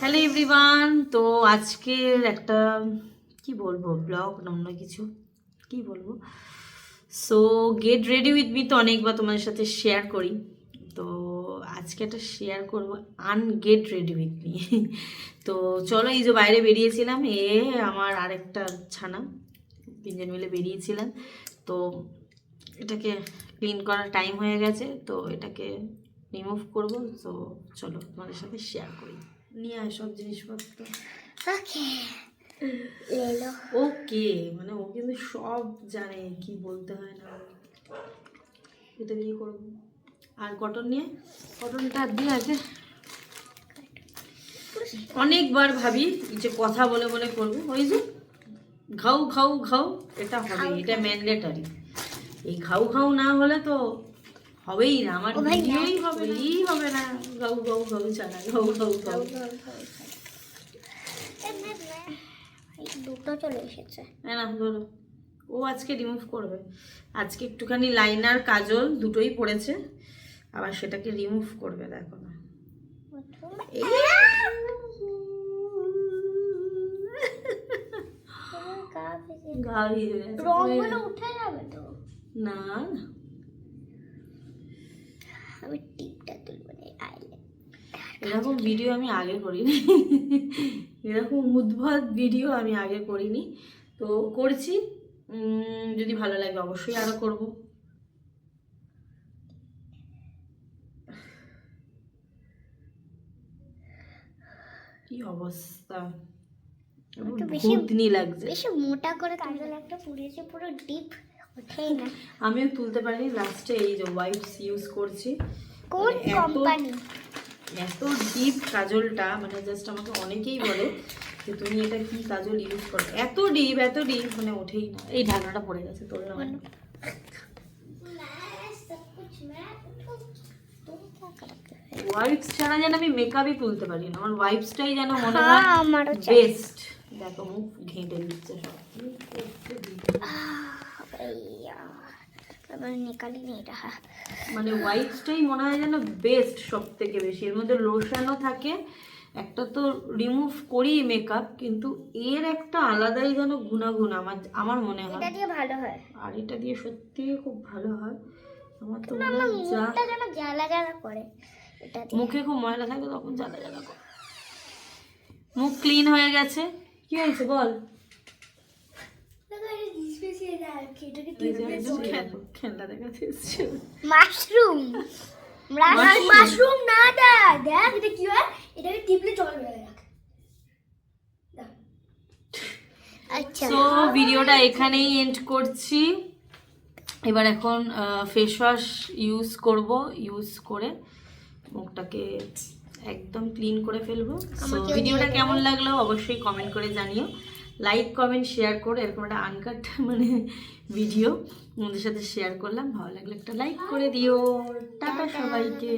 Hello everyone, তো আজকের একটা কি বলবো ব্লগ অন্য কিছু কি বলবো। So get ready with me তো অনেকবার তোমাদের সাথে শেয়ার করি, তো আজকে একটা শেয়ার করবো আনগেট রেডি উইথ মি। তো চলো, এই যে বাইরে বেরিয়েছিলাম, আমার আরেকটা ছানা, তিনজন মিলে বেরিয়েছিলাম। তো এটাকে ক্লিন করার টাইম হয়ে গেছে, তো এটাকে রিমুভ করব। তো চলো তোমাদের সাথে শেয়ার করি। নিয়ে আয় সব জিনিসপত্র। ওকে লেলো ওকে, মানে ও কিন্তু সব জানে কি বলতে হয় না। এটা দিয়ে করবো। আর কটন নিয়ে, কটনটা দিয়ে আগে অনেকবার ভাবি যে কথা বলে বলে করবো, ওই যে ঘাউ ঘাউ ঘাউ, এটা হবে, এটা ম্যান্ডেটারি। এই ঘাউ ঘাউ না হলে তো হবেই না, আমার ভিডিওই হবে না। ঘাউ ঘাউ ঘাউ ছাড়া, ঘাউ ঘাউ ঘাউ। দুটো চলে এসেছে। না ধরো, ও আজকে রিমুভ করবে। আজকে একটুখানি লাইনার কাজল দুটোই পড়েছে, আবার সেটাকে রিমুভ করবে। দেখো না, গা ভিজে গেছে। রংগুলো উঠে যাবে তো? না না, আমি টিপটা তুলবো না, এরকম ভিডিও আমি আগে করিনি। এরকম উদ্ভট ভিডিও আমি আগে করিনি, তো করছি। যদি ভালো লাগে অবশ্যই আরো করব। কি অবস্থা, ভূতনি লাগছে। বেশি মোটা করে কাজল একটা পুড়িয়েছে, পুরো ডিপ ওঠেই না। আমিও তুলতে পারিনি, লাস্টে এই যে ওয়াইপস ইউজ করছি। কোন কোম্পানি? এত ডিপ কাজলটা, মানে জাস্ট আমাকে অনেকেই বলে যে তুমি এটা কি কাজল ইউজ করো, এত ডিপ মানে ওঠেই না। এই ঢাকনাটা পড়ে গেছে, তোর ওয়াইপস ছাড়া যেন আমি মেকআপই তুলতে পারি না। আমার ওয়াইপসটাই যেন মনে হয় বেস্ট। দেখো মুখ ঘেঁটে দিচ্ছে সব। মানে ওয়াইপসটাই মনে হয় যেন বেস্ট সব থেকে বেশি। এর মধ্যে লোশনও থাকে, একটা তো রিমুভ করি মেকআপ, কিন্তু এর একটা আলাদাই যেন গুণাগুণ আমার মনে হয়। এটা দিয়ে ভালো হয়, আর এটা দিয়ে সত্যি খুব ভালো হয়। আমার তো মনে হয় মুখটা যেন জ্বালা জ্বালা করে। এটা মুখে খুব ময়লা থাকে তখন জ্বালা জ্বালা করে। মুখ ক্লিন হয়ে গেছে। কি হয়েছে বল? মাশরুম মাশরুম না দা, দেখ এটা কি হয়, এটাকে টিপলে জল বের হয়। আচ্ছা, সো ভিডিওটা এখানেই এন্ড করছি। এবার এখন ফেস ওয়াশ ইউজ করে মুখটাকে একদম ক্লিন করে ফেলবো। সো ভিডিওটা কেমন লাগলো অবশ্যই কমেন্ট করে জানিও। লাইক কমেন্ট শেয়ার করে, এরকম একটা আনকাট মানে ভিডিও তোমাদের সাথে শেয়ার করলাম। ভালো লাগলে একটা লাইক করে দিও। টাটা সবাইকে।